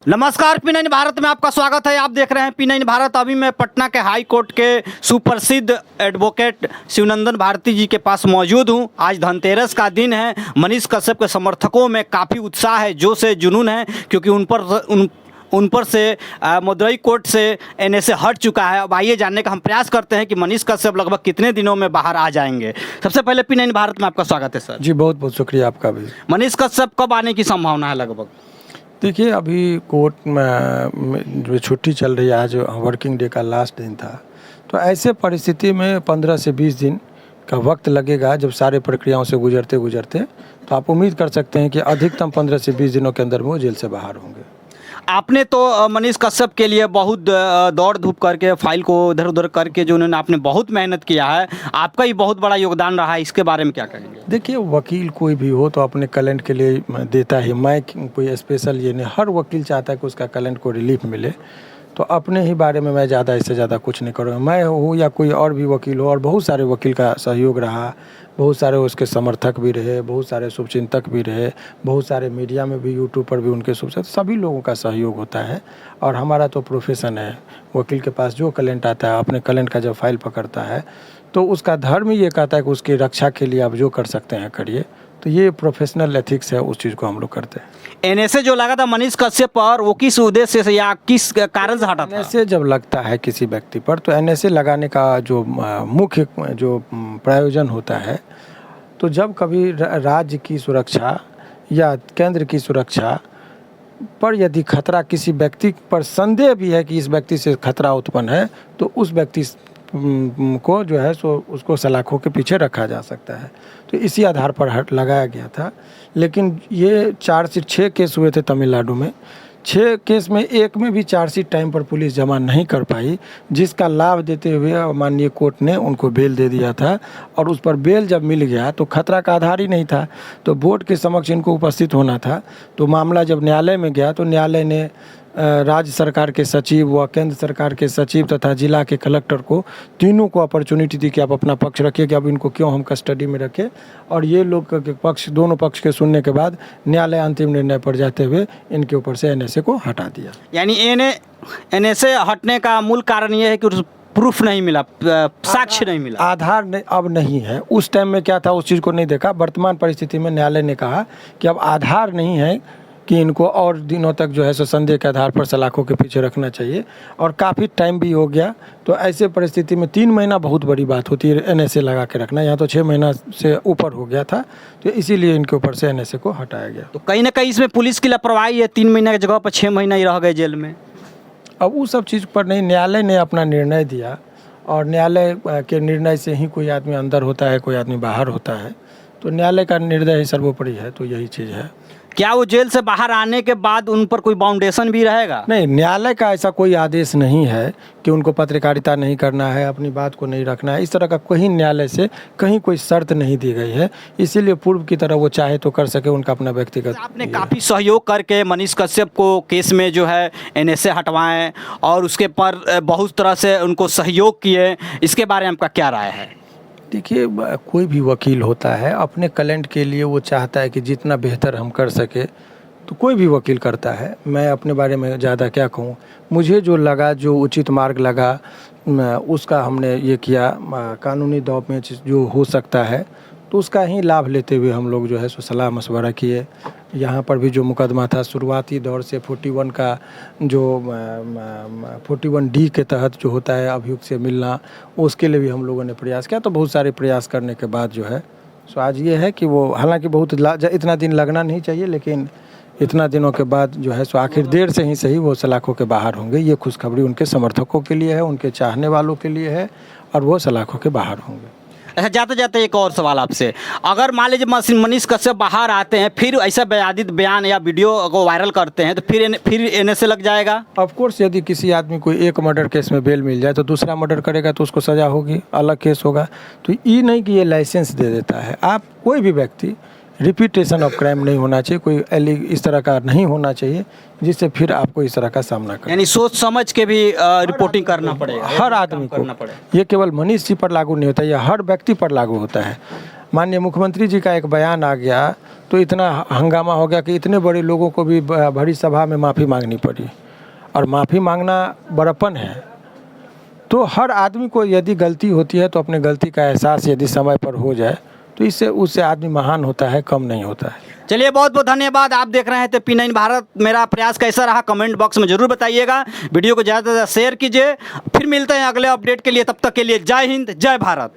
नमस्कार, P9 भारत में आपका स्वागत है। आप देख रहे हैं P9 भारत। अभी मैं पटना के हाई कोर्ट के सुप्रसिद्ध एडवोकेट शिवनंदन भारती जी के पास मौजूद हूं। आज धनतेरस का दिन है। मनीष कश्यप के समर्थकों में काफ़ी उत्साह है, जोश है, जुनून है, क्योंकि उन पर से मदुरई कोर्ट से NSA हट चुका है। अब आइए जानने का हम प्रयास करते हैं कि मनीष कश्यप लगभग कितने दिनों में बाहर आ जाएंगे। सबसे पहले P9 भारत में आपका स्वागत है सर। जी, बहुत बहुत शुक्रिया आपका भी। मनीष कश्यप कब आने की संभावना है लगभग? देखिए, अभी कोर्ट में जो छुट्टी चल रही है, आज वर्किंग डे का लास्ट दिन था, तो ऐसे परिस्थिति में 15 से 20 दिन का वक्त लगेगा। जब सारे प्रक्रियाओं से गुजरते गुजरते तो आप उम्मीद कर सकते हैं कि अधिकतम 15 से 20 दिनों के अंदर में वो जेल से बाहर होंगे। आपने तो मनीष कश्यप के लिए बहुत दौड़ धूप करके फाइल को इधर उधर करके जो उन्होंने आपने बहुत मेहनत किया है, आपका ही बहुत बड़ा योगदान रहा है। इसके बारे में क्या कहेंगे? देखिए, वकील कोई भी हो तो अपने क्लाइंट के लिए देता ही। मैं कोई स्पेशल ये नहीं, हर वकील चाहता है कि उसका क्लाइंट को रिलीफ मिले। तो अपने ही बारे में मैं ज़्यादा इससे ज़्यादा कुछ नहीं करूँगा। मैं हूँ या कोई और भी वकील हो, और बहुत सारे वकील का सहयोग रहा, बहुत सारे उसके समर्थक भी रहे, बहुत सारे शुभचिंतक भी रहे, बहुत सारे मीडिया में भी, यूट्यूब पर भी उनके शुभचिंतक, सभी लोगों का सहयोग होता है। और हमारा तो प्रोफेशन है, वकील के पास जो क्लाइंट आता है, अपने क्लाइंट का जब फाइल पकड़ता है तो उसका धर्म ये कहता है कि उसकी रक्षा के लिए आप जो कर सकते हैं करिए। तो ये प्रोफेशनल एथिक्स है, उस चीज़ को हम लोग करते हैं। NSA जो लगा था मनीष कश्यप पर, वो किस उद्देश्य से या किस कारण से हटा था? NSA जब लगता है किसी व्यक्ति पर, तो NSA लगाने का जो मुख्य जो प्रयोजन होता है, तो जब कभी राज्य की सुरक्षा या केंद्र की सुरक्षा पर यदि खतरा, किसी व्यक्ति पर संदेह भी है कि इस व्यक्ति से खतरा उत्पन्न है, तो उस व्यक्ति को जो है सो उसको सलाखों के पीछे रखा जा सकता है। तो इसी आधार पर लगाया गया था। लेकिन ये 4 से 6 केस हुए थे तमिलनाडु में। 6 केस में एक में भी चार्जशीट टाइम पर पुलिस जमा नहीं कर पाई, जिसका लाभ देते हुए माननीय कोर्ट ने उनको बेल दे दिया था। और उस पर बेल जब मिल गया तो खतरा का आधार ही नहीं था, तो बोर्ड के समक्ष इनको उपस्थित होना था। तो मामला जब न्यायालय में गया तो न्यायालय ने राज्य सरकार के सचिव व केंद्र सरकार के सचिव तथा जिला के कलेक्टर को, तीनों को अपॉर्चुनिटी दी कि आप अपना पक्ष रखिए कि अब इनको क्यों हम कस्टडी में रखें। और ये लोग के पक्ष, दोनों पक्ष के सुनने के बाद न्यायालय अंतिम निर्णय पर जाते हुए इनके ऊपर से NSA को हटा दिया। यानी NSA हटने का मूल कारण ये है कि प्रूफ नहीं मिला, साक्ष्य नहीं मिला, आधार नहीं, अब नहीं है। उस टाइम में क्या था उस चीज़ को नहीं देखा। वर्तमान परिस्थिति में न्यायालय ने कहा कि अब आधार नहीं है कि इनको और दिनों तक जो है सो संदेह के आधार पर सलाखों के पीछे रखना चाहिए। और काफ़ी टाइम भी हो गया, तो ऐसे परिस्थिति में 3 महीना बहुत बड़ी बात होती है NSA लगा के रखना। यहाँ तो 6 महीना से ऊपर हो गया था, तो इसीलिए इनके ऊपर से NSA को हटाया गया। तो कहीं ना कहीं इसमें पुलिस की लापरवाही है। 3 महीने की जगह पर 6 महीना ही रह गए जेल में। अब उस सब चीज़ पर नहीं, न्यायालय ने अपना निर्णय दिया, और न्यायालय के निर्णय से ही कोई आदमी अंदर होता है, कोई आदमी बाहर होता है। तो न्यायालय का निर्णय ही सर्वोपरि है, तो यही चीज़ है। क्या वो जेल से बाहर आने के बाद उन पर कोई बाउंडेशन भी रहेगा? नहीं, न्यायालय का ऐसा कोई आदेश नहीं है कि उनको पत्रकारिता नहीं करना है, अपनी बात को नहीं रखना है। इस तरह का कहीं न्यायालय से कहीं कोई शर्त नहीं दी गई है। इसीलिए पूर्व की तरह वो चाहे तो कर सके, उनका अपना व्यक्तिगत। आपने काफ़ी सहयोग करके मनीष कश्यप को केस में जो है NSA हटवाएं और उसके पर बहुत तरह से उनको सहयोग किए, इसके बारे में आपका क्या राय है? देखिए, कोई भी वकील होता है, अपने क्लाइंट के लिए वो चाहता है कि जितना बेहतर हम कर सके, तो कोई भी वकील करता है। मैं अपने बारे में ज़्यादा क्या कहूँ, मुझे जो लगा, जो उचित मार्ग लगा, उसका हमने ये किया। कानूनी दौर में जो हो सकता है तो उसका ही लाभ लेते हुए हम लोग जो है सो सलाह मशवरा किए। यहाँ पर भी जो मुकदमा था, शुरुआती दौर से 41 का जो 41D के तहत जो होता है अभियुक्त से मिलना, उसके लिए भी हम लोगों ने प्रयास किया। तो बहुत सारे प्रयास करने के बाद जो है सो आज ये है कि वो, हालांकि बहुत इतना दिन लगना नहीं चाहिए, लेकिन इतना दिनों के बाद जो है सो आखिर देर से ही सही वो सलाखों के बाहर होंगे। ये खुशखबरी उनके समर्थकों के लिए है, उनके चाहने वालों के लिए है, और वो सलाखों के बाहर होंगे। अच्छा, जाते जाते एक और सवाल आपसे। अगर मान लीजिए मनीष कश्यप बाहर आते हैं, फिर ऐसा बेयादित बयान या वीडियो को वायरल करते हैं, तो फिर NSA लग जाएगा? ऑफ कोर्स, यदि किसी आदमी को एक मर्डर केस में बेल मिल जाए तो दूसरा मर्डर करेगा तो उसको सज़ा होगी, अलग केस होगा। तो ये नहीं कि ये लाइसेंस दे देता है। आप कोई भी व्यक्ति, रिपीटेशन ऑफ क्राइम नहीं होना चाहिए, कोई इस तरह का नहीं होना चाहिए जिससे फिर आपको इस तरह का सामना करना। यानी सोच समझ के भी रिपोर्टिंग करना पड़ेगा, हर आदमी को। ये केवल मनीष जी पर लागू नहीं होता, यह हर व्यक्ति पर लागू होता है। माननीय मुख्यमंत्री जी का एक बयान आ गया तो इतना हंगामा हो गया कि इतने बड़े लोगों को भी भरी सभा में माफ़ी मांगनी पड़ी। और माफ़ी मांगना बड़प्पन है। तो हर आदमी को यदि गलती होती है तो अपने गलती का एहसास यदि समय पर हो जाए तो इससे उससे आदमी महान होता है, कम नहीं होता है। चलिए, बहुत बहुत धन्यवाद। आप देख रहे थे P9 भारत। मेरा प्रयास कैसा रहा कमेंट बॉक्स में ज़रूर बताइएगा। वीडियो को ज़्यादा से ज़्यादा शेयर कीजिए। फिर मिलते हैं अगले अपडेट के लिए। तब तक के लिए जय हिंद, जय भारत।